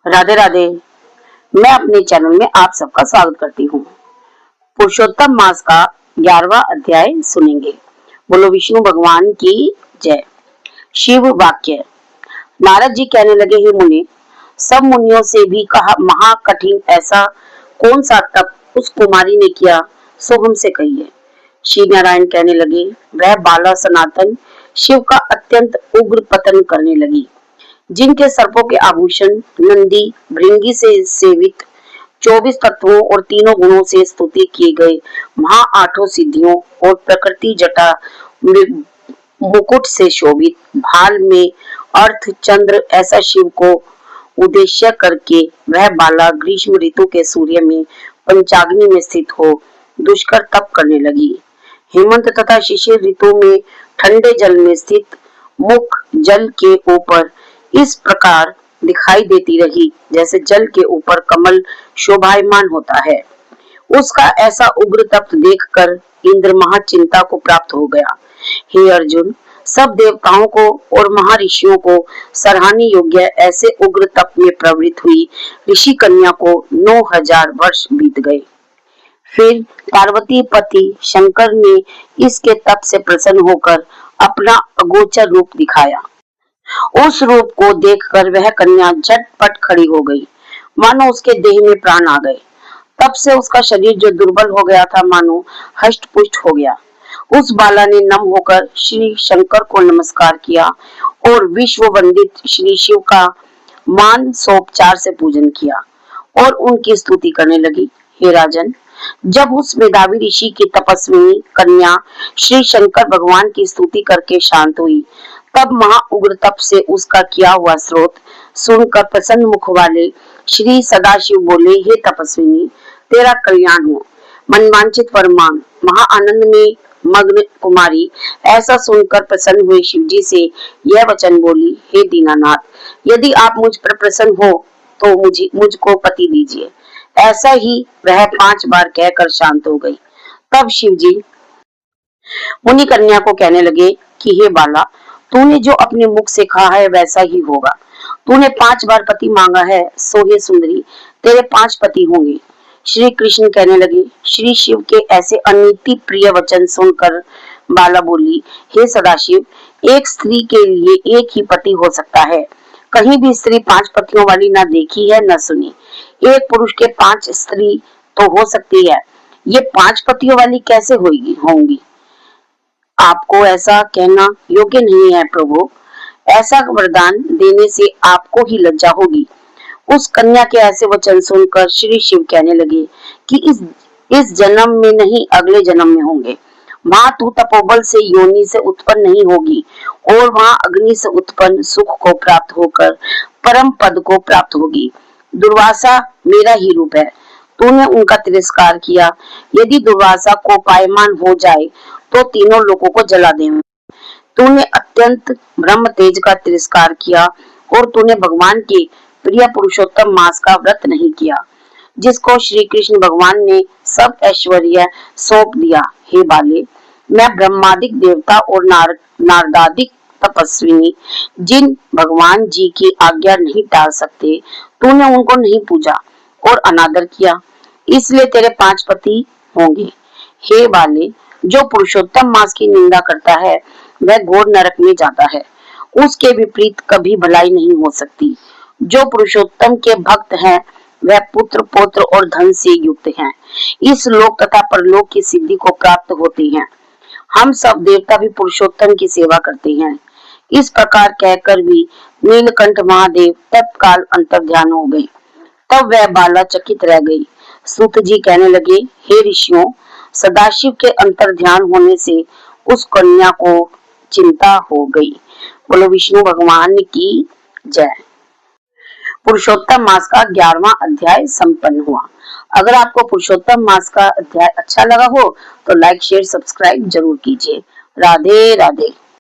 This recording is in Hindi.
राधे राधे। मैं अपने चैनल में आप सबका स्वागत करती हूँ। पुरुषोत्तम मास का 11वां अध्याय सुनेंगे। बोलो विष्णु भगवान की जय। शिव वाक्य। नारद जी कहने लगे, हे मुनि, सब मुनियों से भी कहा महाकठिन ऐसा कौन सा तप उस कुमारी ने किया, सो हमसे कहिए। श्री नारायण कहने लगे, वह बाला सनातन शिव का अत्यंत उग्र पतन करने लगी, जिनके सर्पों के आभूषण नंदी भृंगी से सेवित 24 तत्वों और तीनों गुणों से स्तुति किए गए महा आठों सिद्धियों और प्रकृति जटा मुकुट से शोभित भाल में अर्थ चंद्र ऐसा शिव को उद्देश्य करके वह बाला ग्रीष्म ऋतु के सूर्य में पंचाग्नि में स्थित हो दुष्कर तप करने लगी। हेमंत तथा शिशिर ऋतु में ठंडे जल में स्थित मुख जल के ऊपर इस प्रकार दिखाई देती रही जैसे जल के ऊपर कमल शोभायमान होता है। उसका ऐसा उग्र तप देखकर इंद्र महाचिंता को प्राप्त हो गया। हे अर्जुन, सब देवताओं को और महर्षियों को सराहनीय योग्य ऐसे उग्र तप में प्रवृत्त हुई ऋषि कन्या को 9000 वर्ष बीत गए। फिर पार्वती पति शंकर ने इसके तप से प्रसन्न होकर अपना अगोचर रूप दिखाया। उस रूप को देखकर वह कन्या झटपट खड़ी हो गई, मानो उसके देह में प्राण आ गए। तब से उसका शरीर जो दुर्बल हो गया था, मानो हष्ट पुष्ट हो गया। उस बाला ने नम होकर श्री शंकर को नमस्कार किया और विश्व वंदित श्री शिव का मान सोपचार से पूजन किया और उनकी स्तुति करने लगी। हे राजन, जब उस मेधावी ऋषि की तपस्विनी कन्या श्री शंकर भगवान की स्तुति करके शांत हुई, तब महा उग्र तप से उसका किया हुआ स्रोत सुनकर प्रसन्न मुख वाले श्री सदाशिव बोले, हे तपस्विनी, तेरा कल्याण हो। मनवांचित वर मांग। महा आनंद में मग्न कुमारी ऐसा सुनकर प्रसन्न हुए शिव जी से यह वचन बोली, हे दीनानाथ, यदि आप मुझ पर प्रसन्न हो तो मुझको पति दीजिए। ऐसा ही वह 5 बार कहकर शांत हो गई। तब शिव जी मुनि कन्या को कहने लगे कि हे बाला, तूने जो अपने मुख से कहा है वैसा ही होगा। तूने 5 बार पति मांगा है, सो हे सुंदरी, तेरे 5 पति होंगे। श्री कृष्ण कहने लगे। श्री शिव के ऐसे अनीति प्रिय वचन सुनकर बाला बोली, हे सदाशिव, एक स्त्री के लिए एक ही पति हो सकता है। कहीं भी स्त्री 5 पतियों वाली न देखी है न सुनी। एक पुरुष के 5 स्त्री तो हो सकती है, ये 5 पतियों वाली कैसे होंगी? आपको ऐसा कहना योग्य नहीं है प्रभु। ऐसा वरदान देने से आपको ही लज्जा होगी। उस कन्या के ऐसे वचन सुनकर श्री शिव कहने लगे कि इस जन्म में नहीं, अगले जन्म में होंगे। वहां तू तपोबल से योनि से उत्पन्न नहीं होगी और वहां अग्नि से उत्पन्न सुख को प्राप्त होकर परम पद को प्राप्त होगी। दुर्वासा मेरा ही रूप है, तूने उनका तिरस्कार किया। यदि दुर्वासा को पायमान हो जाए तो तीनों लोगों को जला देंगे। तूने अत्यंत ब्रह्म तेज का तिरस्कार किया और तूने भगवान के प्रिय पुरुषोत्तम मास का व्रत नहीं किया, जिसको श्री कृष्ण भगवान ने सब ऐश्वर्य सौंप दिया। हे बाले, मैं ब्रह्मादिक देवता और नारदादिक तपस्विनी जिन भगवान जी की आज्ञा नहीं टाल सकते, तूने उनको नहीं पूजा और अनादर किया, इसलिए तेरे 5 पति होंगे। हे बाले, जो पुरुषोत्तम मास की निंदा करता है वह घोर नरक में जाता है। उसके विपरीत कभी भलाई नहीं हो सकती। जो पुरुषोत्तम के भक्त हैं वह पुत्र पौत्र और धन से युक्त हैं। इस लोक तथा परलोक की सिद्धि को प्राप्त होते हैं। हम सब देवता भी पुरुषोत्तम की सेवा करते हैं। इस प्रकार कहकर भी नीलकंठ महादेव तत्काल अंतर्ध्यान हो गए। तब वह बाला चकित रह गई। सूत जी कहने लगे, हे ऋषियों, सदाशिव के अंतर्ध्यान होने से उस कन्या को चिंता हो गई। बोलो विष्णु भगवान की जय। पुरुषोत्तम मास का 11वां अध्याय संपन्न हुआ। अगर आपको पुरुषोत्तम मास का अध्याय अच्छा लगा हो तो लाइक शेयर सब्सक्राइब जरूर कीजिए। राधे राधे।